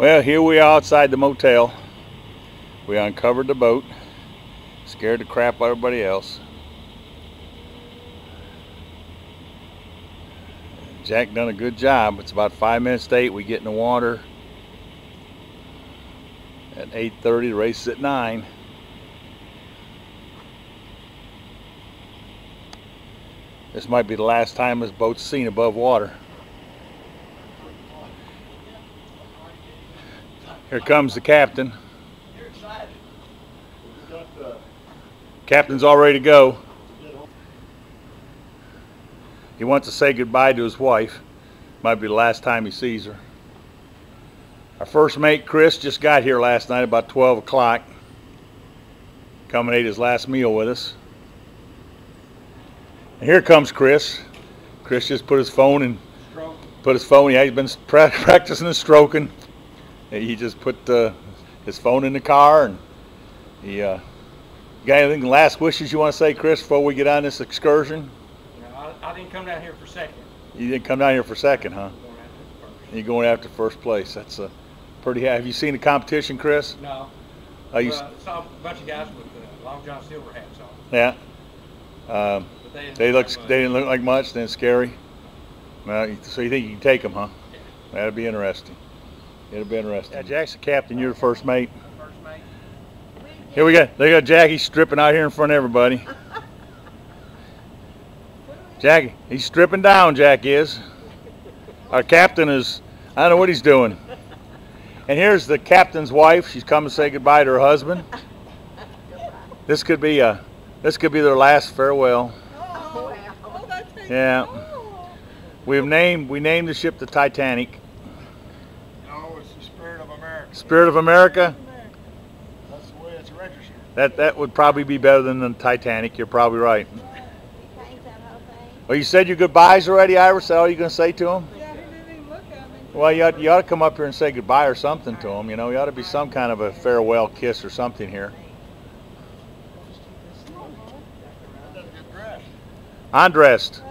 Well, here we are outside the motel. We uncovered the boat. Scared the crap out of everybody else. Jack done a good job. It's about 5 minutes to 8. We get in the water at 8:30. The race is at 9. This might be the last time this boat's seen above water. Here comes the captain. You're excited. Captain's all ready to go. He wants to say goodbye to his wife. Might be the last time he sees her. Our first mate, Chris, just got here last night about 12 o'clock. Come and ate his last meal with us. And here comes Chris. Chris just put his phone in. Yeah, he's been practicing his stroking. He just put his phone in the car, and he got anything last wishes you want to say, Chris, before we get on this excursion? No, I didn't come down here for second. You didn't come down here for second, huh? You're going after first place. That's a pretty. Have you seen the competition, Chris? No. I saw a bunch of guys with Long John Silver hats on. Yeah. They didn't look like much. Then scary. Well, so you think you can take them, huh? Yeah. That'd be interesting. It'll be interesting. Yeah, Jack's the captain. You're the first mate. First mate. Here we go. They got Jackie stripping out here in front of everybody. Jackie, he's stripping down. Jack is. Our captain is. I don't know what he's doing. And here's the captain's wife. She's come to say goodbye to her husband. This could be their last farewell. Yeah. We named the ship the Titanic. No, it's the Spirit of America. Spirit of America? That's the way it's registered. That would probably be better than the Titanic. You're probably right. Well, you said your goodbyes already, Iris? Is that all you're going to say to him? Yeah, he didn't even look at me. Well, you ought to come up here and say goodbye or something to him. You know, you ought to be some kind of a farewell kiss or something here. Undressed.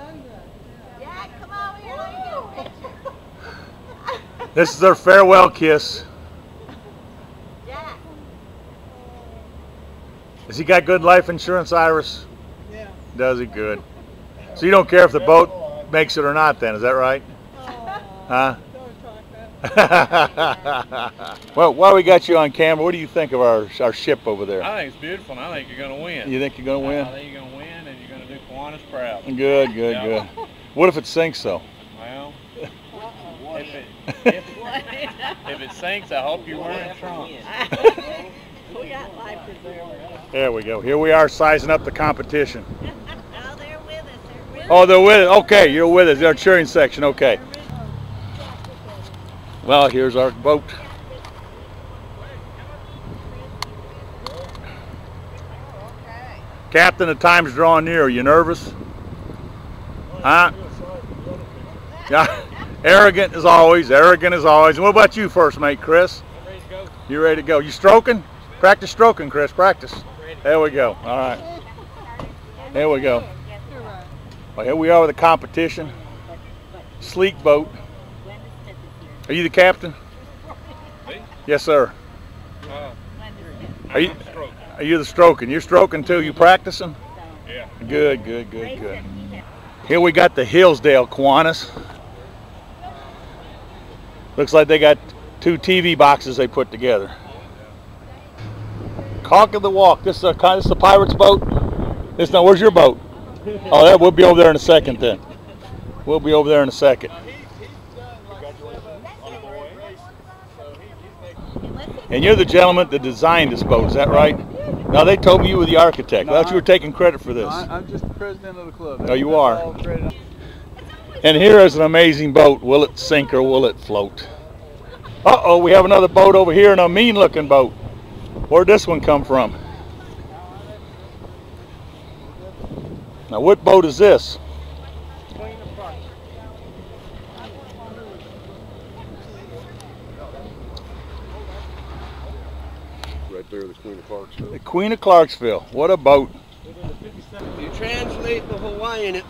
Jack, come over here. Let me get a picture. This is their farewell kiss. Jack. Has he got good life insurance, Iris? Yeah. Does he? Good. So you don't care if the boat makes it or not then, is that right? Huh? Don't talk that. Well, while we got you on camera, what do you think of our ship over there? I think it's beautiful, and I think you're going to win. You think you're going to win? I think you're going to win, and you're going to do Kiwanis proud. Good. Yeah. What if it sinks, though? Well, if it sinks, I hope you're wearing trunks. We got life preserver. There we go. Here we are sizing up the competition. Oh, they're with us. Oh, they're with us. Okay, you're with us. They're cheering section. Okay. Well, here's our boat. Captain, the time's drawing near. Are you nervous? Huh? Yeah. Arrogant as always. Arrogant as always. And what about you, first mate, Chris? I'm ready to go. You ready to go? You stroking? Practice stroking, Chris. Practice. There we go. All right. There we go. Well, here we are with the competition. Sleek boat. Are you the captain? Me? Yes, sir. Are you Stroke. the stroking? You're stroking too. You practicing? Yeah. Good. Here we got the Hillsdale Kiwanis. Looks like they got 2 TV boxes they put together. Cock of the walk. This is the pirate's boat. Where's your boat? Oh, we'll be over there in a second then. We'll be over there in a second. And you're the gentleman that designed this boat, is that right? Now they told me you were the architect. I thought you were taking credit for this. I'm just the president of the club. Oh, you are. And here is an amazing boat. Will it sink or will it float? Uh-oh, we have another boat over here, and a mean-looking boat. Where'd this one come from? Now, what boat is this? Right there, the Queen of Clarksville. The Queen of Clarksville. What a boat. You translate the Hawaiian,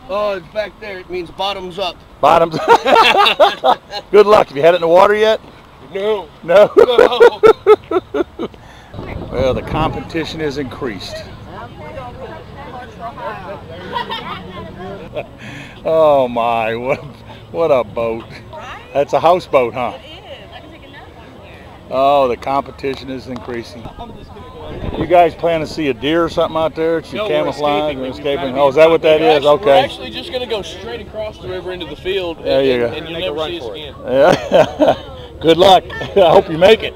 oh, it's back there. It means bottoms up. Bottoms. Good luck. Have you had it in the water yet? No. No? No. Well, the competition has increased. Oh my, what a boat. That's a houseboat, huh? It is. I can take a nap on here. Oh, the competition is increasing. You guys plan to see a deer or something out there? It's No, camouflage we're or escaping. escaping? Oh, is that what that is? We're Okay. actually just going to go straight across the river into the field, and, There you go. and you'll never see us again. Yeah. Good luck. I hope you make it.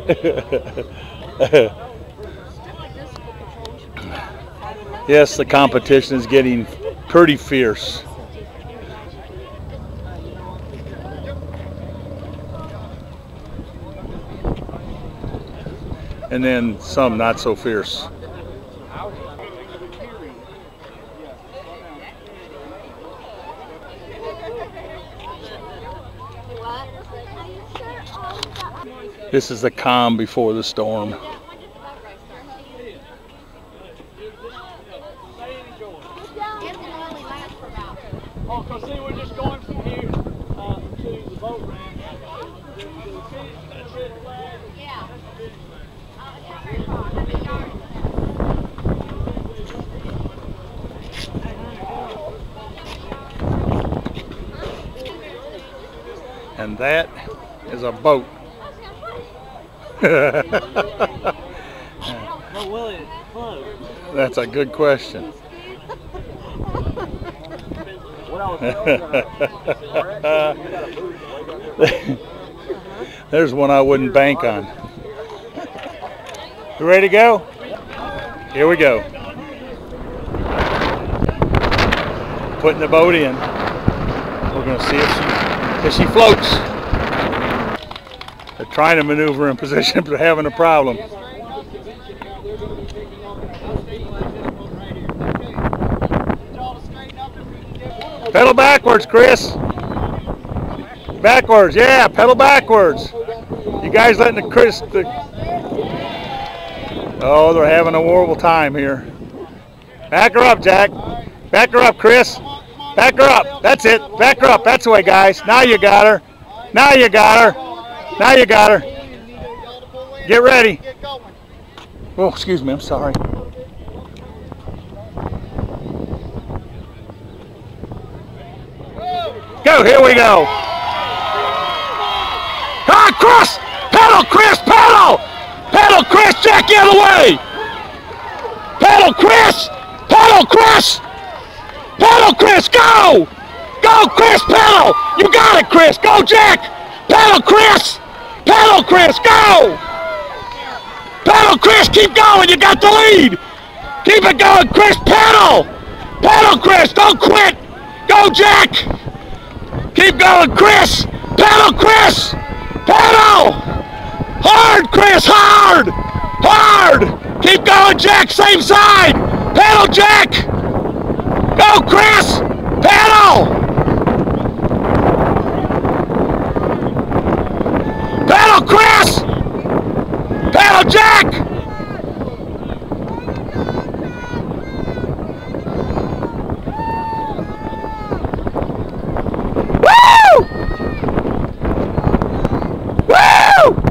Yes, the competition is getting pretty fierce. And then some not so fierce. This is the calm before the storm. Oh, because see, we're just going from here to the boat ramp. Yeah. And that is a boat. But will it float? That's a good question. There's one I wouldn't bank on. You ready to go? Here we go. Putting the boat in. We're going to see if she floats. They're trying to maneuver in position, but they're having a problem. Pedal backwards, Chris. Backwards, yeah, pedal backwards. You guys letting Oh, they're having a horrible time here. Back her up, Jack. Back her up, Chris. Back her up. That's it. Back her up. That's the way, guys. Now you got her. Now you got her. Now you got her. Get ready. Oh, excuse me. I'm sorry. Go. Here we go. Ah, Chris. Pedal, Chris. Pedal. Pedal, Chris. Jack, the other way. Pedal, Chris. Pedal, Chris. Pedal, Chris, go! Go, Chris, pedal! You got it, Chris! Go, Jack! Pedal, Chris! Pedal, Chris, go! Pedal, Chris, keep going! You got the lead! Keep it going, Chris, pedal! Pedal, Chris, don't quit! Go, Jack! Keep going, Chris! Pedal, Chris! Pedal! Hard, Chris, hard! Hard! Keep going, Jack, same side! Pedal, Jack! Go, Chris! Pedal! Pedal, Chris! Pedal, Jack! Woo! Woo!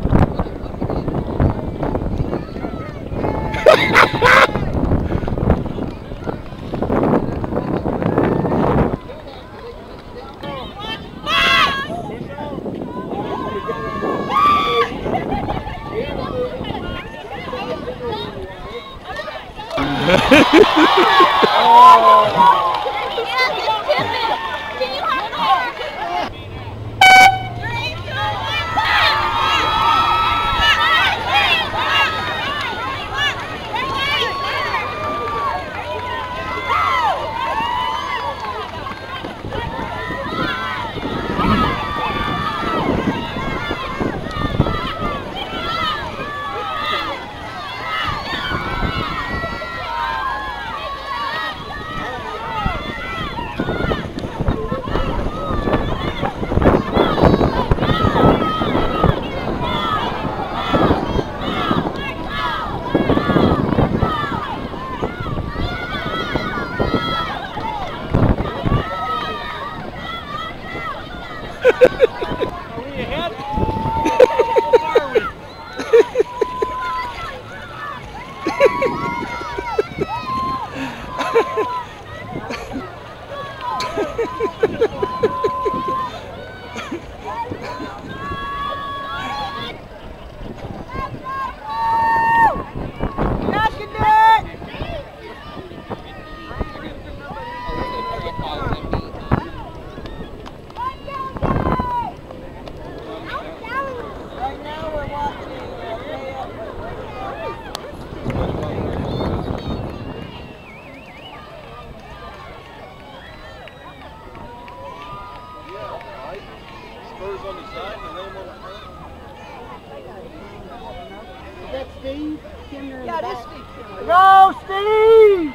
letters on the side and the name on the front. Is that Steve? Kinder in Yeah, the it is back? Steve. Go, Steve!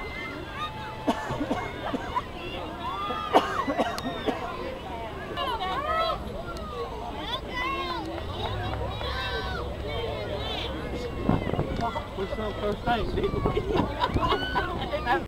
What's up first thing, Steve?